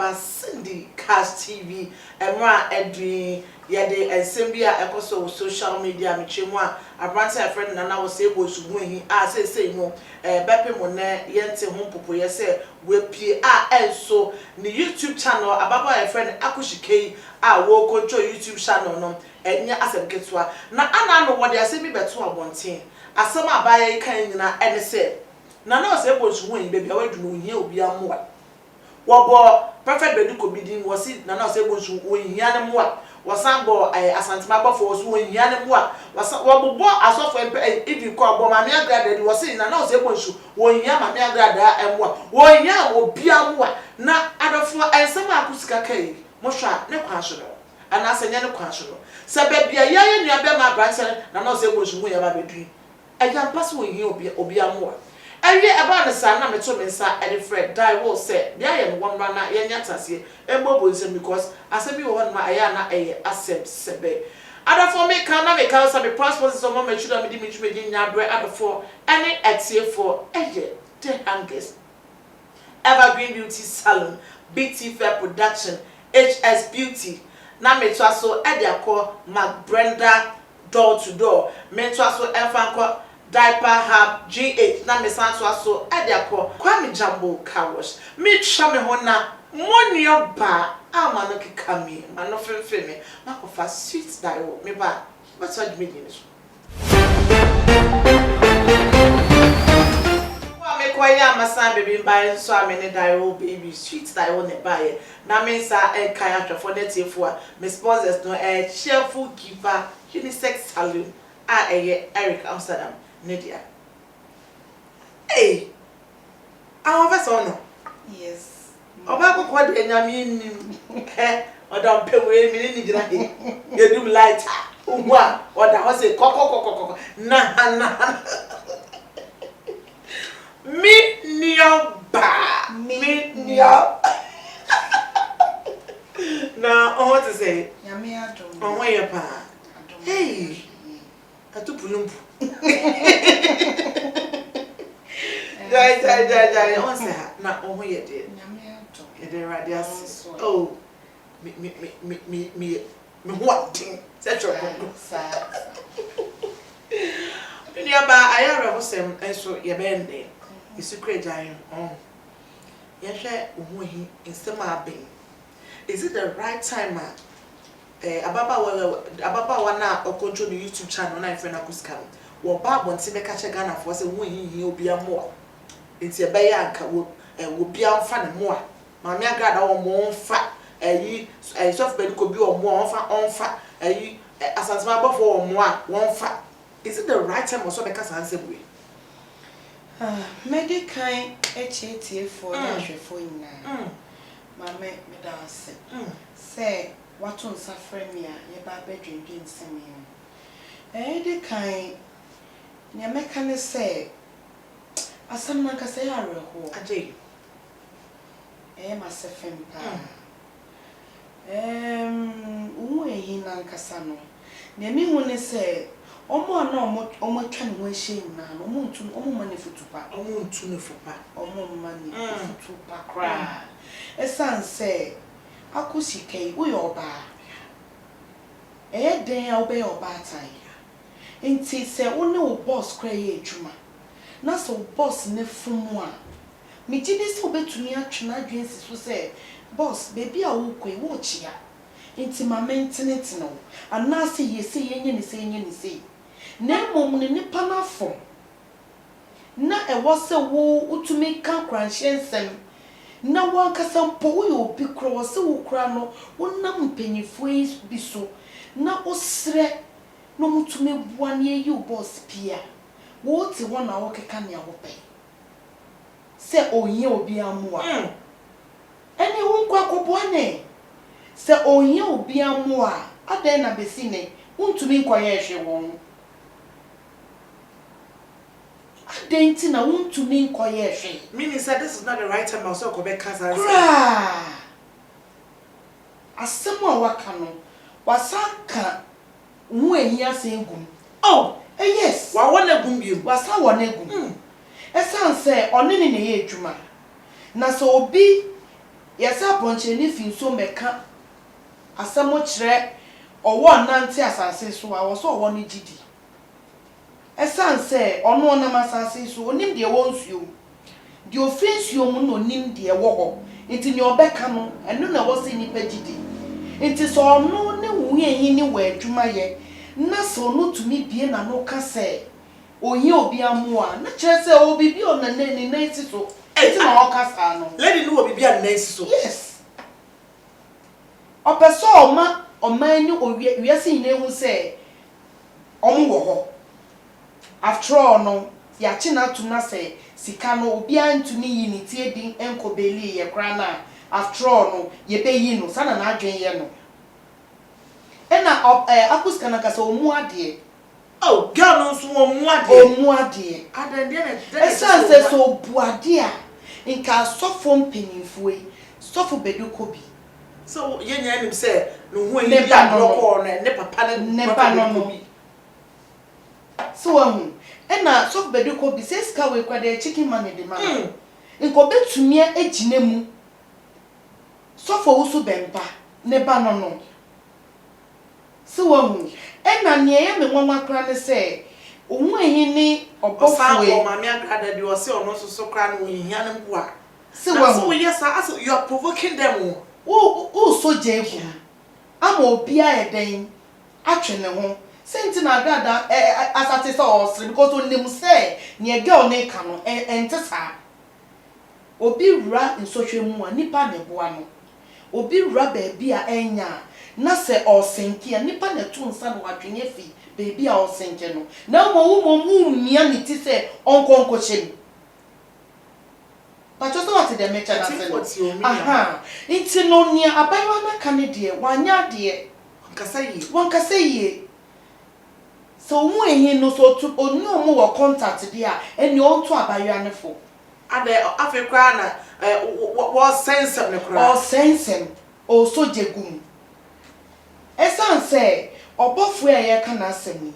ba Cindy Cast TV emra edwi yede ensembi a ekoso social media mechemu a abrante friend na wo se bosugu hi a say no bepe mo ne yente ho popoye se we pie a enso ni YouTube channel ababa friend akushikei a wo control YouTube channel no enya asemketwa na ana no wo de asemi beto abonten asem abaye kan nyina ene se na se bosugu hi bebi awadunu hi obi amoa wobo perfect beduko bidin wosi na se bosugu hi ane moa wasambo asantima bafo so wonhia ne mo a wobobo asofo if you call bo mame agrada di wosi na se bonsu wonhia mame agrada emo a wonhia obia mo a na adofo ensem akusika kai mo hwa ne kwanso no ana senya ne kwanso no se bebia yaye nua be ma branch na se bonsu mo ya ba bedui eja pass wonhia obia mo a ewie eba ne sa na meto mensa ede Fred die will say bia ye no wonra na ye nyatase embobo nsem because asebi wo hon ma aya na asem sebe other for me can na me can say passport so mo machuda me di me nyabre other for any etie for eje the hangers Evergreen Beauty Salon BT Fair Production HS Beauty na me to aso ede akọ Mac Brenda door to door me to aso enfanko Diaper Hub G8 na me san so ade akọ Kwame Jambo car wash me twa me ho na money oba ama no kika me ma no femfe me makofa sweet dio me ba but so me ni so wa me kwaya amasan baby mba so amene dio baby sweet dio ne bae na me sa kan atwafo na tiefo a me sponsors no cheerful giver unisex salon a Eric Amsterdam Nadia. Hey, our vessel no. Yes. Oba ko kwa de nyame nim. Odam pewe mi ni gira he. You do light. Uwa, oda ho say kokokokoko. Na. Mi nio ba. Mi nio. Na, what to say? Nyame adom. On where pa. Hey. Atupulumpu. Jai on say na oho ye de Nyame adom. ye de radias oh me what thing set your congo ni aba ayara ho sem enso ye bende isikre jai on ye hwe oho hi ensem aben. Is it the right time ababa na control the YouTube channel na friend akuska wo ba bonti be ka che Ghana for say won hi obi amo enti e be ya anka wo bi amfa ne mo a ma me agrada wo mo mfa soft bed ko bi wo mo onfa asantima bofo wo mo a won fa. Is it the right time or so be ka san se buwe medical HAT for hwefo nyina ma me da ase say waton safre me a ye ba bedwendwe nsem ye de kan nya meka ne say asam na kasa ya reho aje ma se fem pa umu ehi na nkasa no na mi hu ne say omo na omo twa ne ho ahye na omo ma ne futupa omo ntu ne fupa omo ma ne futupa kra esan say akusike uyoba den a obe oba tai enti se woni wo boss kra ye adwuma na so boss ne fumu a me gide se obetumi atwena adwensi so se boss baby a wo koi wo chia enti ma maintenance no ana se yesi yenye ne se na mom ne nipa na fo na e wo se wo utumi ka kranhye nsem na wankasa mpo wo yo bi kro wo se wo kra no wonam mpanyifo bi so na osre no mutume bua ne yi boss pia wo ti wo na wo keka ne wo pe se oyin obi amoa ene wo kwa kobua ne se oyin obi amoa adan na besi ne wontumi nkoye hwe won Denti na wontumi nkoye hwe. Meaning said this is not the right time also ko be kasa. Asemo waka no wasaka hu ehia sengum. Oh, yes. Wa wona gum bi. Wasa wona gum. Esan se one ne ye adwuma. Na so obi yesa ponche ni finso meka asamo kire owo nante asase so a wo so owo ni gidi esan se ono na masase so onim de wo nsuo de ofensuo mu no onim de wo ho nti ni obeka no eno na wo se nipa gidi nti so ono ne wuyeyi ni wa adwuma ye na so no tumi bie na no ka se oyi obi amu a na kire se obi bi ona ni na iti so eti na o ka sa no lady no obi bi a na isi so yes opeso ọman ni wiase yin ehu se omu wo ho after all no ya chi na tu na se sika no obi antuni yi ni tie din enkobeli ye kra na after all no ye be yi no sana na adwen ye no ena akuska na kasa omu ade oh girl no so omu ade omu ade adan de na esanse so bu ade a nka sofo mpenimfuwe sofo bedukobi so yenya nim say no hu ani bi adroko no ne papa ne pa no so wahu ena so bedukobi say ska we kwade chicken man de man nko betumi agina mu so fo usu bempa ne ba no so wahu ena ne ye me nwanwa kra ne say ohun ehin ni obofuwe o mama agrada de o say ono so kra no hia ne mboa so wahu so yes as you are provoking them o so jeku ama obi ayeden atwe ne ho senti na agrada asate so osre because onim say ne girl ne ka no entesa obi wura nsotwe mu a nipa ne boa no obi wura baabi a enya na se osenki a nipa ne to nsa no wadwenye fi baabi a osenke no na mo mia ni ti se onkonko chem but just what the mecha na se aha inti no nia abayo na ka ne de wanya de wankasa yi so mu ehin no so to onu mu wo contact de a eni o to abayo anefo ade afrika na wo sense ne kra o sense o so jegum esan se obofu eye ka na asemi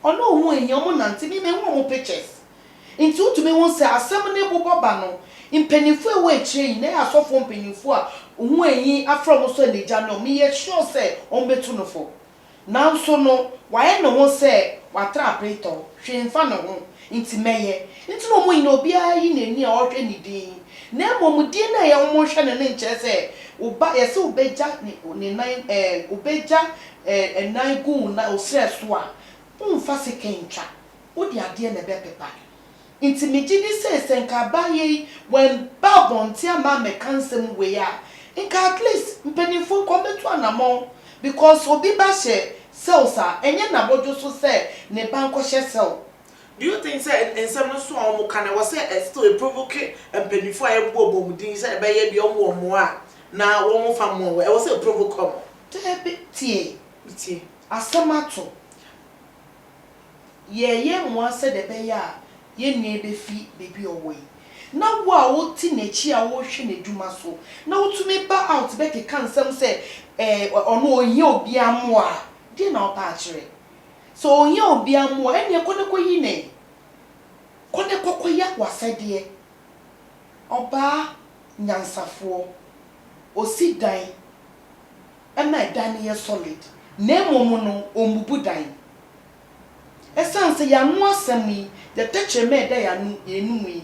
ono ohu ehin o mu nante mi me hu pictures inti utumi won se asem ne boboba no impenifu ewe chire na asofo impenifu a ohu ehin afro so leja no me ye sure se on betu no fo na so no waye no ho se watra preto hwemfa no ho inti meye inti no mo yin obi ayi na ni a ohwe ni din na momudin na ye mo hwe ne nche se uba ye se ubeja ni nine ubeja nine gu na osreso a umfa se kentwa odi ade na be pepa inti megidi se senka baye when babonti ama me kansem we ya inka at least mpenifo ko betu anamo because obi ba she selsa enye na bojo so se ne banko she sel. Do you think say in some no so omo kana was say still a provoke mpenifo aye bo bomudin say be ye bi omo a na wo mo fa mo we was say provoke tie asamato ye mo say de be ya ye nwe be fi baby owe na wo a wo ti na chi a wo hwe na dwuma so na wo tumi ba out be ke kan sam say ono oyi obi amo a di na opa akire so oyi obi amo eni ekoneko yi ne koneko koya wasade oba nyansafo osi dan ema dan ye solid na emomu no omubu dan esanse ya no asemi the teacher me da ya no enumi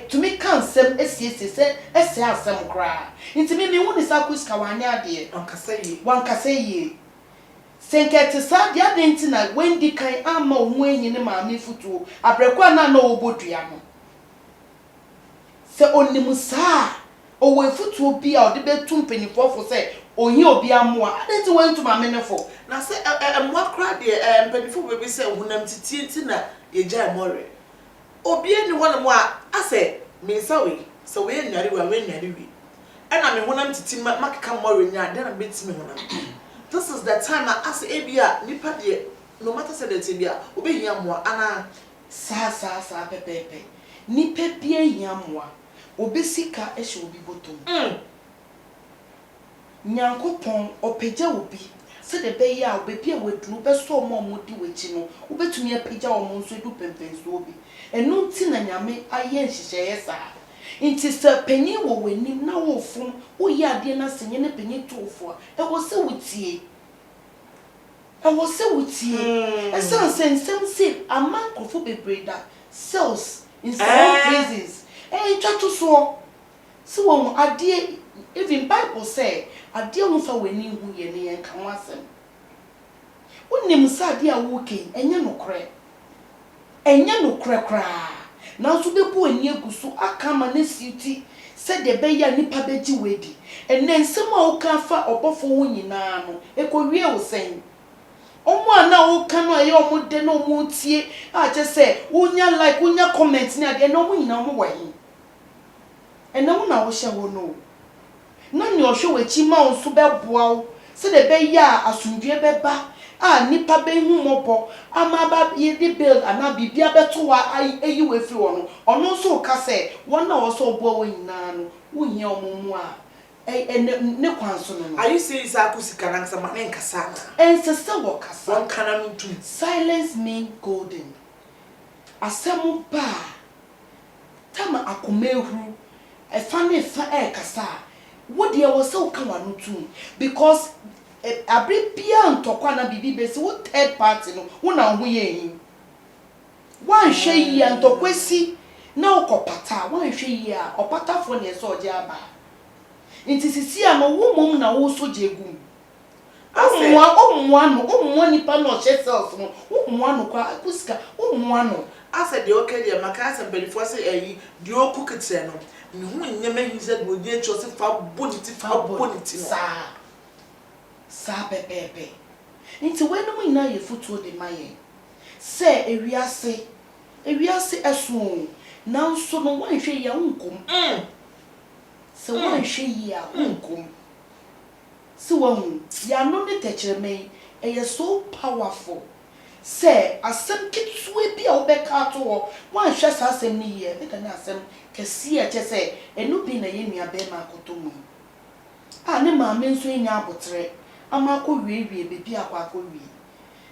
to me kan sem esiese se ese asem kra nti me hu ni sakuska wanya de wankasa yi senkete sa dia de nti na wendi kan ama ohu enyi ne maame futuo abrekwa na na obodua no se onimu sa owe futuo bi a ode betum penifofo se ohi obi amoa adenti wentu maame ne fo na se mo kra de penifo bebe se hunam titie nti na yeja more obi eni wona mo a ase me sawe so we nyare we ena me honam titi makeka more nya de na betimi honam this is the time as ebia nipa de no matter say that ebia obehia mo ana sa pepepe nipa bia hia mo obesika ehye obi botom nyankopon opegya obi se de be ya obepia wedunu be so mo modi wechi no obetumi apegya o mo nso edu pempenso obi enu nti na nyame aye nhihye yesa Inti se penyin wo w'anim na wo fom wo yi ade na senye ne penyin tofo e wo se wutie esan sensem se amankofo bebreda cells in some places twa so se wo ade even Bible say ade wo fa w'ani hu ye ne yen kan wasem wonim sa ade a wo ken enye no kra na so bebu ani aguso aka ma na siuti se de be ya nipa beji wedi enne nsem a wo kan fa obofo wo nyina no ekowie wo sen omo ana wo kan no aye omo de no omo tie a che se wonya like wonya comment ni ade na omo nyina omo wahi enne wo na wo hye wo no na ni ohwe wachi ma wo so beboa wo se de be ya asundue beba nipa be hu mopo amaba ye de build ana bibia beto wa ayi we firi wono ono so ka se wona wo so obo wo nyina no wo hia omomu a ne kwanso no are you saying akusika na nsa mane nkasa ensese wo kasa won kana no tu silence mean golden asemu ba tama akomehu efa ne fa kasa wo de wo se wo kan wa no tu because abri bia ntokwa na bibi besi wo third party no wo na ho ye yin wan hwe yi antokwesi na okopata wan hwe yi a opatafo ne so oje aba nti sisi a no wo mom na wo so jegum omwa nipa no che cells no omwa no kwa akusika omwa no asa de okay de maka asa belifo se eyi de okukete no ne hu nyema hi se de odie cho se fa boniti no sa pepepe nti wenum ina ye futuo de maye se ewiase esu na nso no wanhwe ya nkom se wanhwe ya nkom se wahu ya no ne techreme eye so powerful se asem kitwe bia obeka to wo wanhwe sa asem ni ye beta na asem kesi a che se enu bi na ye nua be ma akotomu ne maame nso nya abotre ama ko wiewie bebi akwa ko wie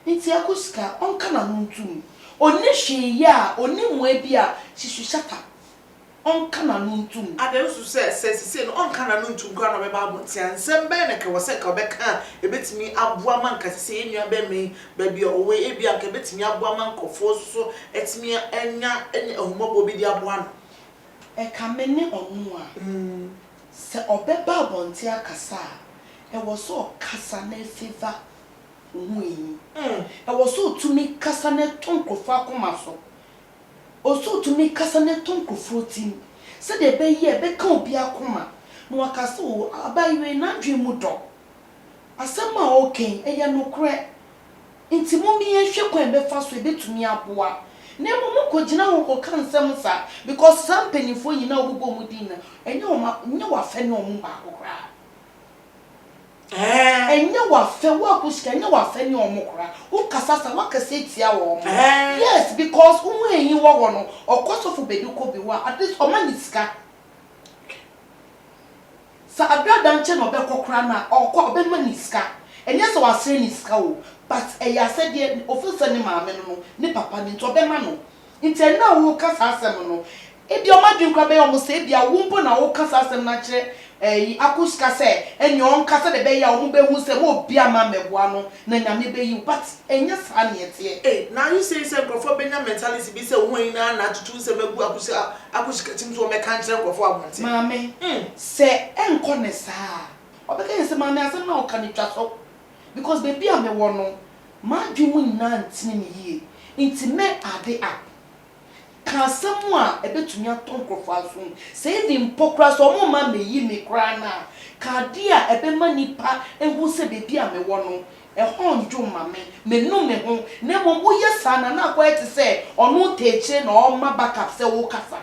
nti akusika onka na nuntum oni hwe ya oni mu ebi a hihwishata onka na nuntum adesu se no onka na nuntum kwa no be babonti ansem be ne ke wo se ka obeka ebetimi aboa man ka se enua be me ba bi owe ebi anka ebetimi aboa man kofo so etimi enya ohumobo bi di aboa no ka mene onu a se obeba abonti akasa was so kasa na favor uhui was so to me kasa na tonkofa komaso also to me kasa na tonkofo tim se de be ye be ka obi akoma no akasa o abayiwe na dwemu do asema okay eye no kre nti mo mi ehwe kwan be fa so e betumi aboa na mo ko gina ho ko kan sem sa because some penifo yina obubo mu din na enye wa fe no mu ba akokra enye wa fe wa kushika enye wa fe ni omukura ukasasa wakase tia wo yes because umu enyi wo no okosofu beduko bi wa at least omaniska sa agrada nche no be kokura na okọ be maniska enye so wasere ni ska o but eya se de ofisa ni maame no ni papa ni to be ma no nti na wo kasa asem no ebi omadwinkra be omo se bia wo mpo na wo kasa asem na kire akuska se enyo nkasa de be ya omo be hu se mo bia ma meboa no na nyame be yi but enya sa na yete now you say grofo benya mentality bi se wo ina na tutu se megu akuska tim so me kan kire grofo abonte maame se enko ne sa obeka se maame asem na o kan twa so because baby am wo no ma dwemu nyina ntini me yie nti me ade up kasamu a ebetumi atonkrofo aso se even pokra so mo ma meyi me kra na ka de a ebema nipa ehu se baby am wo no ehonjo mame menu me ho na mo wo yesa na na kwa eti se onu teche na o ma backup se wo kasa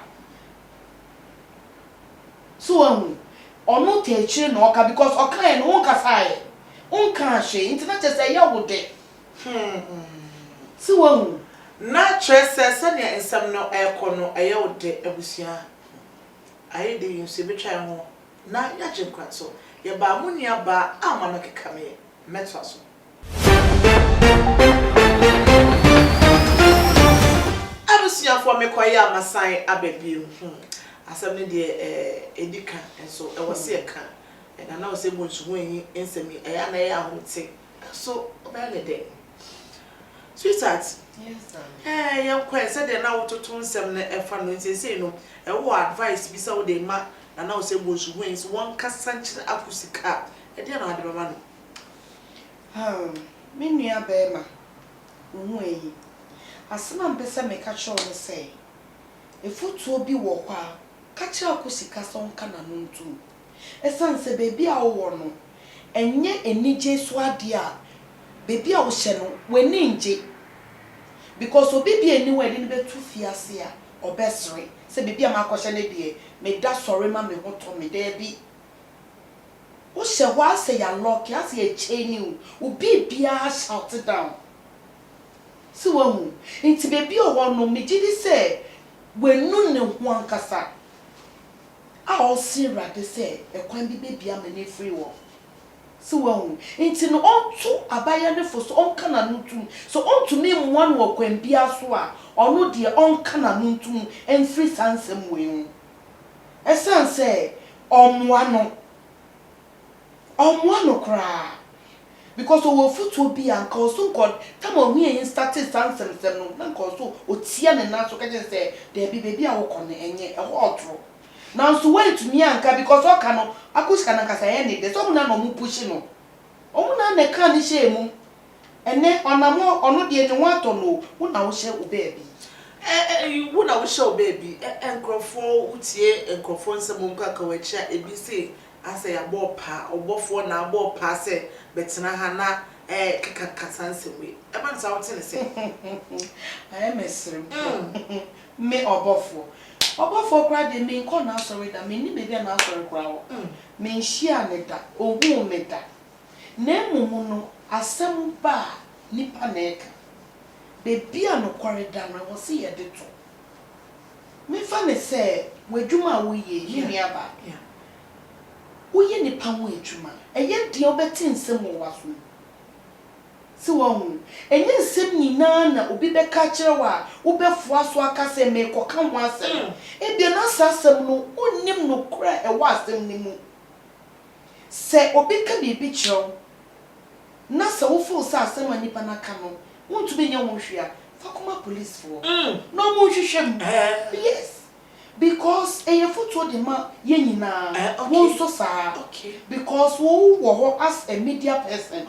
so onu teche na o ka because o kan no wo kasa e unka hwe ntina chese ya wo de so na chese se ne ensam no ekono eye wo de abusua aye de yinse betwa ho na ya jekwa so ye ba munia ba ama no kekame metwa so abusia fo me kwaye amasan ababiem asem ne de edika enso e wo se ka na na wo se bonsugo yi ensemi e ya na ya ahote so obele de sweetheart yes darling ya kwa se de na wo toto nsem na e fa no nsese no e wo advice bi sa wo de ma na wo se bonsugo yi so won kasa nkyere akusika e de na ade baba no me nua bema ohu eyi asema mpesa me ka cho ne say efutuo bi wo kwa ka kira akusika so nka na no ntu esanse bebi a wo no enye enije so ade a bebi a wo hye no wani nje because obi bi eni wani ne betu fiase a obesre se bebi a makohye ne de me da sori ma me hoto me da bi wo hye ho ase ya lock ase ya chain obi bia shout down si wahu nti bebi o wo no me gidi se wenu ne ho ankasa a o si rade se ekwan bi bebi a me ne free wo si wahu nti no onto abaya ne fo so onka na nutum so onto me mwan wo kwan bia so a ono de onka na nutum enfree sansem we esanse omwa no kra because we futu bi anka so nkod tam ohu yin started sansem no na nka so otia ne na so ka je se de bebi a wo kɔ ne enye e ho otro now so wait to me anka because o ka no akushika na kasa ye ne de so na no mu push no o na ne ka ni shemu ene onamo ono de ne wato no wo na wo hye wo baby wo na wo hye wo baby enkrofo utie enkrofo nsem nka ka wacha ebi se asa ya bopa obofo na abopa se betena ha na kaka kasanse we e ban sa wote ne se I mesrem me obofo kra de me nko na sorry da me ni me bia na sorry kra wo me nhia ne da ohu me da na mumu no asem ba nipa na eka bebia no kware da no wo se ye de to me fa ne se wadwuma wo ye ni aba uye ni pawo edwuma eye de obeti nsem wo waso si wo enye nsem nyina na obi beka kire wa wo befo aso aka se me koka ho asem ebia na asem no onnim no kura e wa asem ni mu se obi ka bibi kire na se wo fo sa asem anipa na ka no wontu be nya wo hwia fa koma police for no mo hwehwem yes because a photo de ma ye nyina won so sa because wo ho as a media person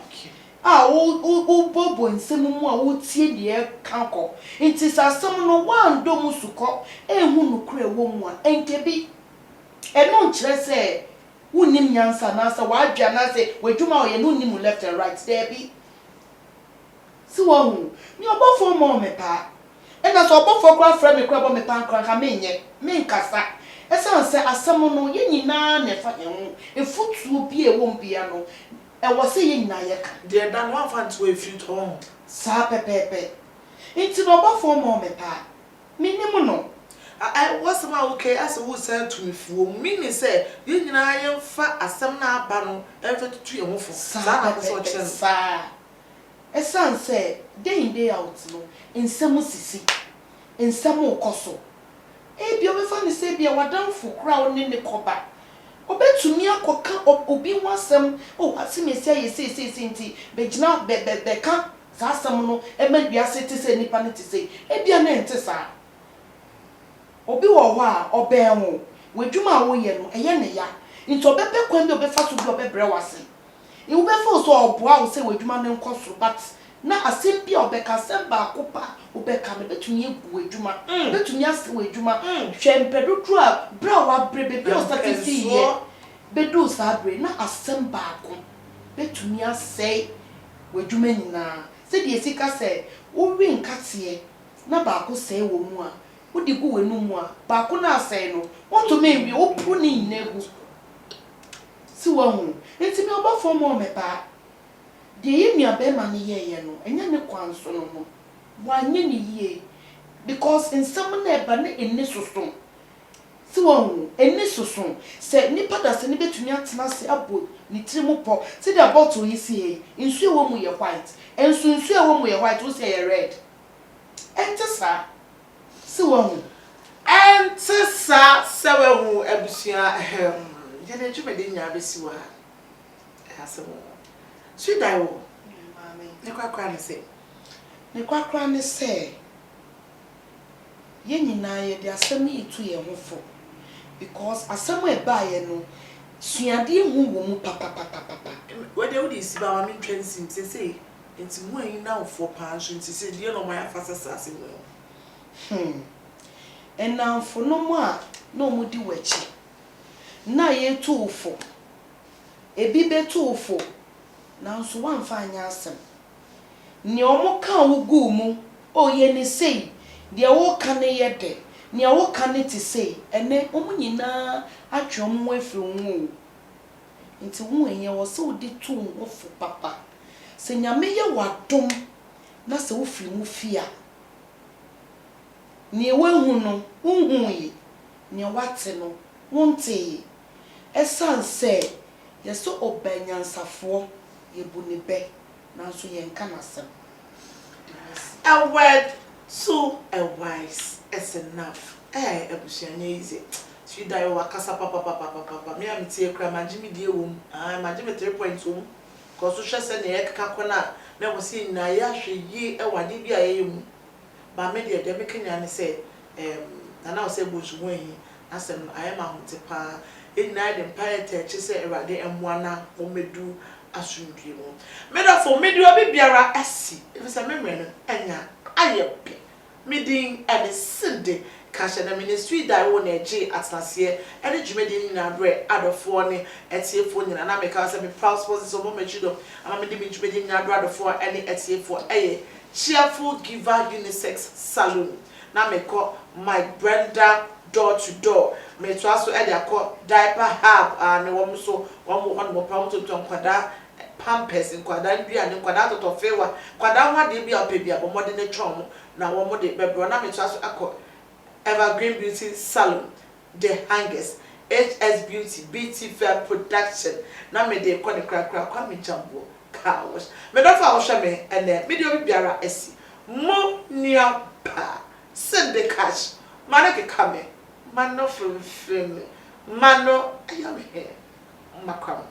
wo bobo nsem mu a wo tie de kanko nti sasem no wan do mu suko ehu no kura wo mu a enkebi eno nkyere se wonim nyansa na se wadwa na se wadwuma o ye no nim left and right there bi si wo hu ni obofo mo me pa ena so obofo kra fra me kra bo me pan kra ka menye me nkasa esanse asem no ye nyina na fa ehu efutuo bi e won bia no e wo se ye nyina ye ka de dan one fan to a few ton sa pepepe nti no obofo mo me pa minim no I was ma okay as who said to me for meaning say ye nyina ye fa asem na aba no e fa tutu ye ho fo sa na so chen sa esanse day out no nsem sisi nsem okoso bi obefa ne se bia wadanfo kra wo ne koba obetumi akoka obi ho asem asimesi aye se nti begina be ka sa asem no e ma bia se te se nipa ne te se bia na ente sa obi wo ho a obenwo wadwuma wo ye no eye ne ya nti obebe kwan bi obefa so bi obebre wase e obefa so oboa wo se wadwuma ne nkoso but na asem bia obeka asem ba akopa obeka me betumi egu wadwuma betumi ase wadwuma hwempedodo a bra wa brebe bi o statistics ye bedu sa bre na asem ba ako betumi ase wadwuma nyina se de sika se wo wi nkate na ba ako se wo mu a wo di gu wenu mu a ba ako na ase no won to me wi wo pu ni negu si wo hu enti me obafo mo me pa de yemi abema ne ye no enya ne kwanso no no wanye ne yie because nsem na eba ne enne soso si won enne soso se nipa da se ne betumi atena se abo ni tirimu po se the bottle yi si e nsu ewo mu ye white nsu ewo mu ye white wo se ye red ente sa si won And sa sewe hu ebusua je na dwuma de nya besiwa asemo sweet die wo Mami. ne kwakra ne se Ne kwakra ne se ye nyina ye de asem yi tu ye ho fo because asem e ba ye no suade hu wo mu papa we de wo di siba wa me twensim se enti mu ayi na ofo pa so enti se de no ma ya fasa sase wo enamfo no mu a na omudi wachi na ye tuufo ebi be tuufo nanso wanfa anya asem ne omo ka wo gu mu o ye ne sei de wo ka ne ye de ne wo ka ne ti sei ene omo nyina atwom mu afiri hu nti hu enye wo se odi tu wo fo papa se nyame ye wadom na se wo firi mu fia ni wehu no unhu yi ni wate no wonte esanse yeso obanyansafo yebu ne be nanso yenka nasem a word so a wise is enough ebusuanya easy sweet die wa kasa papa me am tie kra magimi die wom magimi 3 points wom ko so hwe se ne yekaka kona na wo se na ya hwe yi wade bi ayemu ba me de me kenya ne se na na se bosu won asem ayema hote pa ina de empire che se erade emwana o medu asundue mo me da for me do obi biara asi if se memre no enya ayepe midin and sinde kasha na ministry da wo na eje atnase ene dwumedi nyina bre adofo ne etiefo nyina na me ka se me proud sponsors so mo machido ama me de me dwumedi nyina bre adofo ene etiefo cheerful giver unisex salon na me ko my Brenda door to door me to aso e dia ko diaper hub ne wo so wo mo pa mo to kwada pampers kwada ndua ne kwada totofewa kwada ho de bia opebia bo mode ne twom na wo mo de bebro na me to aso akọ Evergreen Beauty Salon the hangers HS Beauty BT Fair Production na me de ko ne krakra kwa me jambo cows me don't fa wo me ene me de obi biara asi mo nia pa send the cash manake kame mano from mano ayame here makwam